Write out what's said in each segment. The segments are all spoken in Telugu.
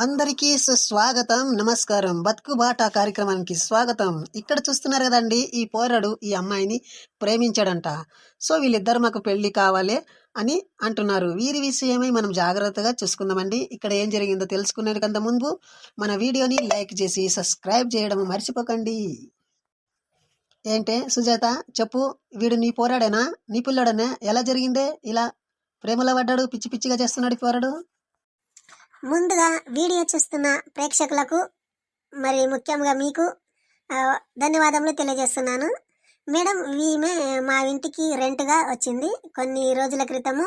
అందరికీ సుస్వాగతం, నమస్కారం. బతుకు బాట కార్యక్రమానికి స్వాగతం. ఇక్కడ చూస్తున్నారు కదండి, ఈ పోరడు ఈ అమ్మాయిని ప్రేమించాడంట. సో వీళ్ళిద్దరు మాకు పెళ్లి కావాలి అని అంటున్నారు. వీరి విషయమై మనం జాగ్రత్తగా చూసుకుందామండి. ఇక్కడ ఏం జరిగిందో తెలుసుకునే కంటే ముందు మన వీడియోని లైక్ చేసి సబ్స్క్రైబ్ చేయడం మర్చిపోకండి. ఏంటే సుజాత, చెప్పు, వీడు నీ పోరాడేనా, నీ పిల్లడనే? ఎలా జరిగిందే ఇలా ప్రేమలో పడ్డాడు, పిచ్చి పిచ్చిగా చేస్తున్నాడు ఈ పోరాడు? ముందుగా వీడియో చూస్తున్న ప్రేక్షకులకు మరి ముఖ్యంగా మీకు ధన్యవాదములు తెలియజేస్తున్నాను. మేడం, ఈమె మా ఇంటికి రెంట్గా వచ్చింది. కొన్ని రోజుల క్రితము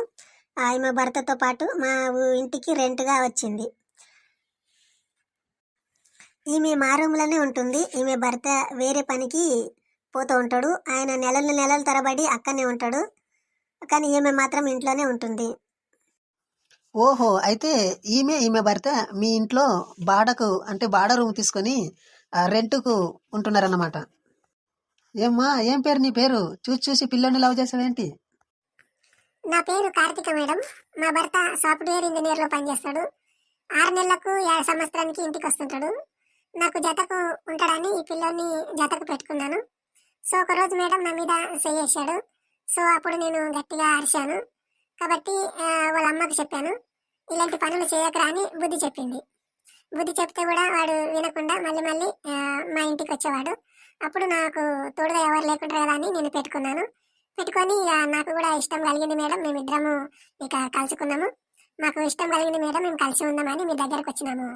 ఈమె భర్తతో పాటు మా ఇంటికి రెంట్గా వచ్చింది. ఈమె మా రూమ్లోనే ఉంటుంది. ఈమె భర్త వేరే పనికి పోతూ ఉంటాడు. ఆయన నెలల తరబడి అక్కడనే ఉంటాడు, కానీ ఈమె మాత్రం ఇంట్లోనే ఉంటుంది. ఓహో, అయితే ఈమె భర్త మీ ఇంట్లో బాడకు అంటే బాడ రూమ్ తీసుకొని రెంట్కు ఉంటున్నారన్నమాట. ఏమ్మా, ఏం పేరు నీ పేరు? చూసి పిల్లని లవ్ చేసావేంటి? నా పేరు కార్తిక మేడం. మా భర్త సాఫ్ట్వేర్ ఇంజనీర్లో పనిచేస్తాడు. 6 నెలలకు 7 సంవత్సరానికి ఇంటికి వస్తుంటాడు. నాకు జతకు ఉంటాడని ఈ పిల్లోని జతకు పెట్టుకున్నాను. సో ఒకరోజు మేడం నా మీద చేసాడు. సో అప్పుడు నేను గట్టిగా అరిశాను. కాబట్టి వాళ్ళ అమ్మకి చెప్పాను, ఇలాంటి పనులు చేయకరా అని బుద్ధి చెప్పింది. బుద్ధి చెప్తే కూడా వాడు వినకుండా మళ్ళీ మా ఇంటికి వచ్చేవాడు. అప్పుడు నాకు తోడుగా ఎవరు లేకుండా కదా అని నేను పెట్టుకొని నాకు కూడా ఇష్టం కలిగింది మేడం. మేమిద్దరము ఇక కలుసుకున్నాము. మాకు ఇష్టం కలిగింది మేడం, మేము కలిసి ఉందామని మీ దగ్గరకు వచ్చినాము.